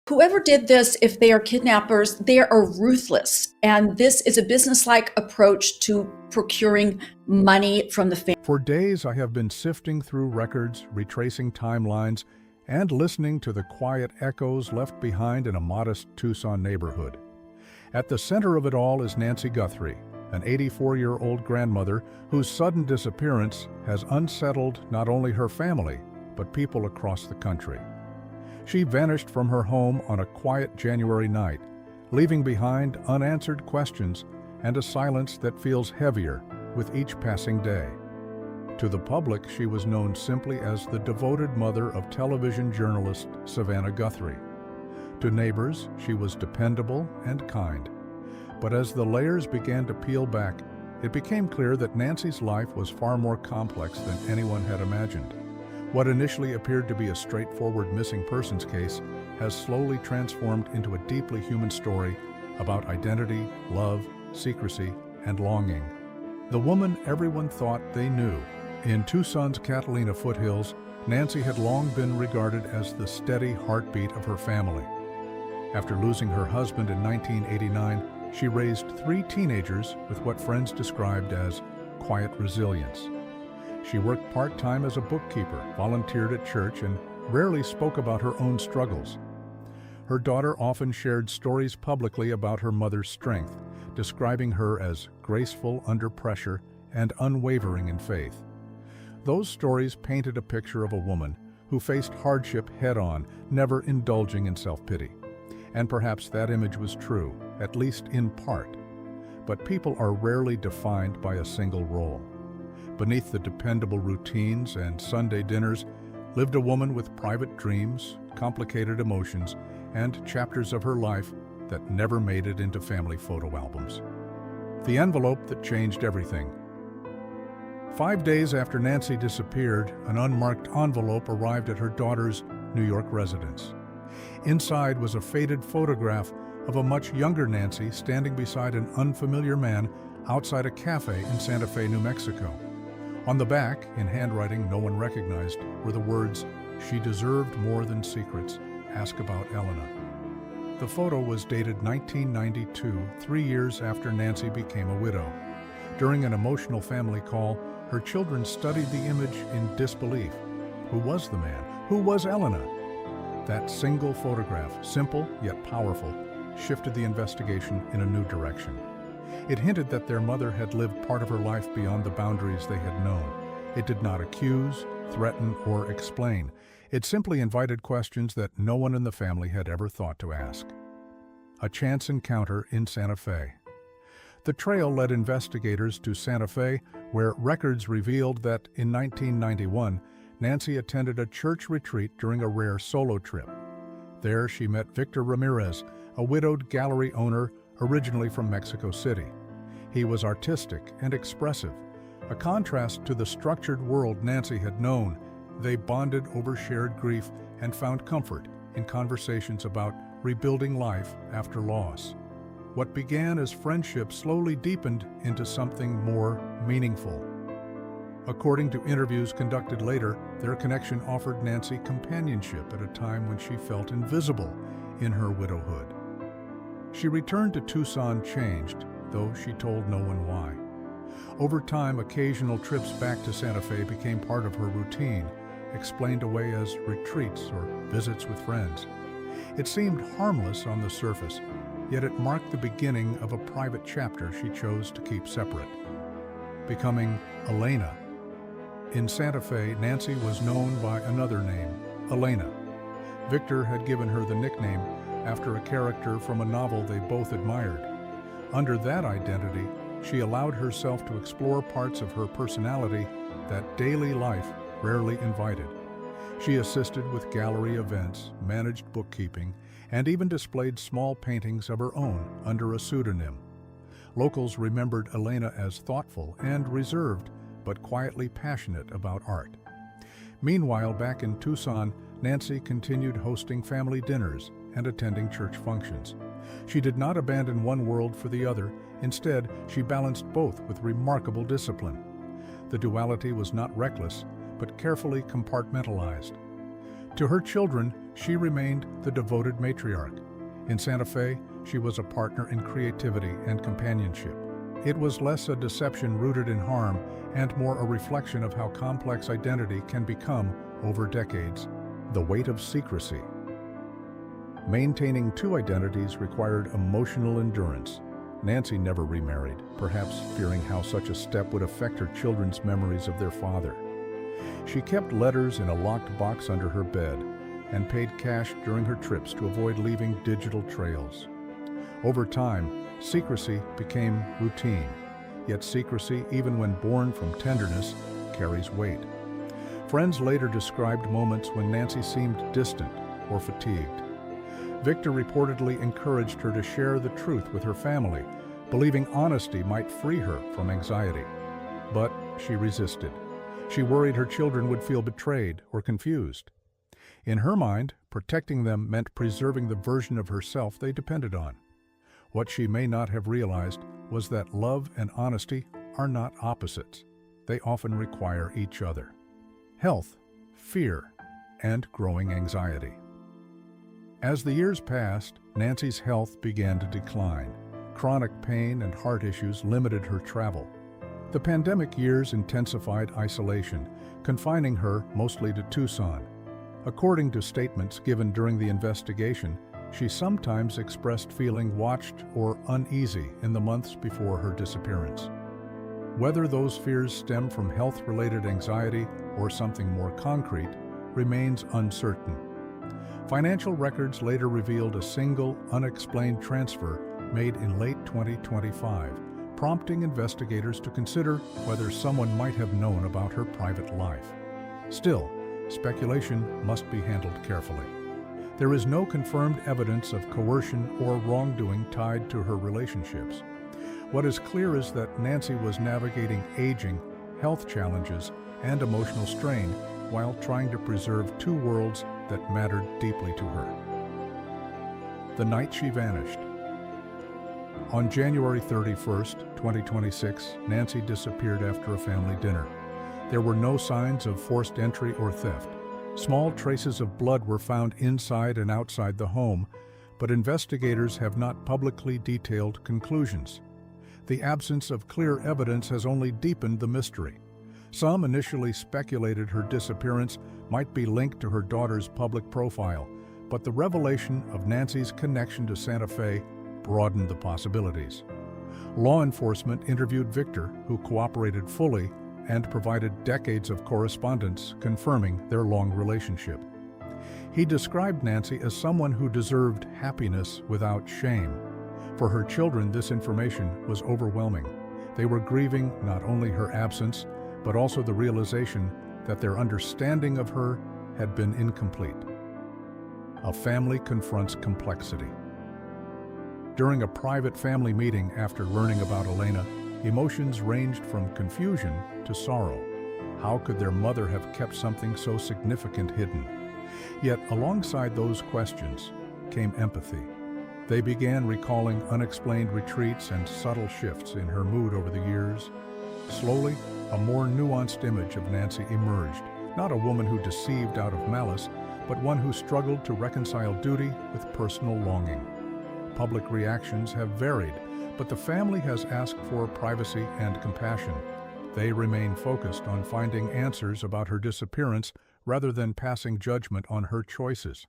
Whoever did this, if they are kidnappers, they are ruthless. And this is a businesslike approach to procuring money from the family. For days, I have been sifting through records, retracing timelines, and listening to the quiet echoes left behind in a modest Tucson neighborhood. At the center of it all is Nancy Guthrie, an 84-year-old grandmother whose sudden disappearance has unsettled not only her family, but people across the country. She vanished from her home on a quiet January night, leaving behind unanswered questions and a silence that feels heavier with each passing day. To the public, she was known simply as the devoted mother of television journalist Savannah Guthrie. To neighbors, she was dependable and kind. But as the layers began to peel back, it became clear that Nancy's life was far more complex than anyone had imagined. What initially appeared to be a straightforward missing persons case has slowly transformed into a deeply human story about identity, love, secrecy, and longing. The woman everyone thought they knew. In Tucson's Catalina foothills, Nancy had long been regarded as the steady heartbeat of her family. After losing her husband in 1989, she raised 3 teenagers with what friends described as quiet resilience. She worked part-time as a bookkeeper, volunteered at church, and rarely spoke about her own struggles. Her daughter often shared stories publicly about her mother's strength, describing her as graceful under pressure and unwavering in faith. Those stories painted a picture of a woman who faced hardship head-on, never indulging in self-pity. And perhaps that image was true, at least in part. But people are rarely defined by a single role. Beneath the dependable routines and Sunday dinners lived a woman with private dreams, complicated emotions, and chapters of her life that never made it into family photo albums. The envelope that changed everything. 5 days after Nancy disappeared, an unmarked envelope arrived at her daughter's New York residence. Inside was a faded photograph of a much younger Nancy standing beside an unfamiliar man outside a cafe in Santa Fe, New Mexico. On the back, in handwriting no one recognized, were the words, "She deserved more than secrets. Ask about Elena." The photo was dated 1992, 3 years after Nancy became a widow. During an emotional family call, her children studied the image in disbelief. Who was the man? Who was Elena? That single photograph, simple yet powerful, shifted the investigation in a new direction. It hinted that their mother had lived part of her life beyond the boundaries they had known. It did not accuse, threaten, or explain. It simply invited questions that no one in the family had ever thought to ask. A chance encounter in Santa Fe. The trail led investigators to Santa Fe, where records revealed that in 1991, Nancy attended a church retreat during a rare solo trip. There she met Victor Ramirez, a widowed gallery owner originally from Mexico City. He was artistic and expressive, a contrast to the structured world Nancy had known. They bonded over shared grief and found comfort in conversations about rebuilding life after loss. What began as friendship slowly deepened into something more meaningful. According to interviews conducted later, their connection offered Nancy companionship at a time when she felt invisible in her widowhood. She returned to Tucson changed, though she told no one why. Over time, occasional trips back to Santa Fe became part of her routine, explained away as retreats or visits with friends. It seemed harmless on the surface, yet it marked the beginning of a private chapter she chose to keep separate. Becoming Elena. In Santa Fe, Nancy was known by another name, Elena. Victor had given her the nickname after a character from a novel they both admired. Under that identity, she allowed herself to explore parts of her personality that daily life rarely invited. She assisted with gallery events, managed bookkeeping, and even displayed small paintings of her own under a pseudonym. Locals remembered Elena as thoughtful and reserved, but quietly passionate about art. Meanwhile, back in Tucson, Nancy continued hosting family dinners and attending church functions. She did not abandon one world for the other. Instead, she balanced both with remarkable discipline. The duality was not reckless, but carefully compartmentalized. To her children, she remained the devoted matriarch. In Santa Fe, she was a partner in creativity and companionship. It was less a deception rooted in harm and more a reflection of how complex identity can become over decades. The weight of secrecy. Maintaining two identities required emotional endurance. Nancy never remarried, perhaps fearing how such a step would affect her children's memories of their father. She kept letters in a locked box under her bed and paid cash during her trips to avoid leaving digital trails. Over time, secrecy became routine, yet secrecy, even when born from tenderness, carries weight. Friends later described moments when Nancy seemed distant or fatigued. Victor reportedly encouraged her to share the truth with her family, believing honesty might free her from anxiety. But she resisted. She worried her children would feel betrayed or confused. In her mind, protecting them meant preserving the version of herself they depended on. What she may not have realized was that love and honesty are not opposites. They often require each other. Health, fear, and growing anxiety. As the years passed, Nancy's health began to decline. Chronic pain and heart issues limited her travel. The pandemic years intensified isolation, confining her mostly to Tucson. According to statements given during the investigation, she sometimes expressed feeling watched or uneasy in the months before her disappearance. Whether those fears stem from health-related anxiety or something more concrete remains uncertain. Financial records later revealed a single, unexplained transfer made in late 2025, prompting investigators to consider whether someone might have known about her private life. Still, speculation must be handled carefully. There is no confirmed evidence of coercion or wrongdoing tied to her relationships. What is clear is that Nancy was navigating aging, health challenges, and emotional strain while trying to preserve two worlds that mattered deeply to her. The night she vanished. On January 31st, 2026, Nancy disappeared after a family dinner. There were no signs of forced entry or theft. Small traces of blood were found inside and outside the home, but investigators have not publicly detailed conclusions. The absence of clear evidence has only deepened the mystery. Some initially speculated her disappearance might be linked to her daughter's public profile, but the revelation of Nancy's connection to Santa Fe broadened the possibilities. Law enforcement interviewed Victor, who cooperated fully and provided decades of correspondence confirming their long relationship. He described Nancy as someone who deserved happiness without shame. For her children, this information was overwhelming. They were grieving not only her absence, but also the realization that their understanding of her had been incomplete. A family confronts complexity. During a private family meeting after learning about Elena, emotions ranged from confusion to sorrow. How could their mother have kept something so significant hidden? Yet, alongside those questions came empathy. They began recalling unexplained retreats and subtle shifts in her mood over the years. Slowly, a more nuanced image of Nancy emerged, not a woman who deceived out of malice, but one who struggled to reconcile duty with personal longing. Public reactions have varied, but the family has asked for privacy and compassion. They remain focused on finding answers about her disappearance rather than passing judgment on her choices.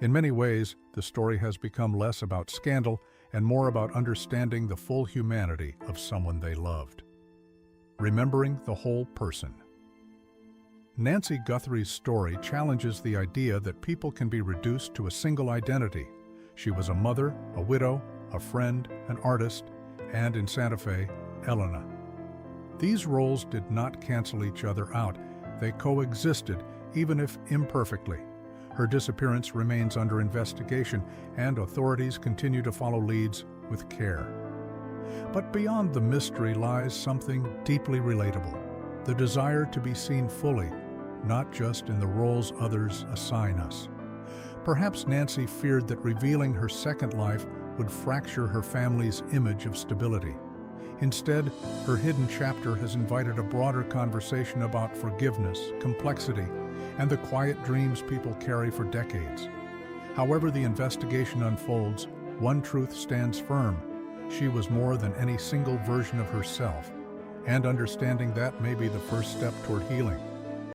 In many ways, the story has become less about scandal and more about understanding the full humanity of someone they loved. Remembering the whole person. Nancy Guthrie's story challenges the idea that people can be reduced to a single identity. She was a mother, a widow, a friend, an artist, and in Santa Fe, Elena. These roles did not cancel each other out. They coexisted, even if imperfectly. Her disappearance remains under investigation, and authorities continue to follow leads with care. But beyond the mystery lies something deeply relatable: the desire to be seen fully, not just in the roles others assign us. Perhaps Nancy feared that revealing her second life would fracture her family's image of stability. Instead, her hidden chapter has invited a broader conversation about forgiveness, complexity, and the quiet dreams people carry for decades. However the investigation unfolds, one truth stands firm. She was more than any single version of herself, and understanding that may be the first step toward healing.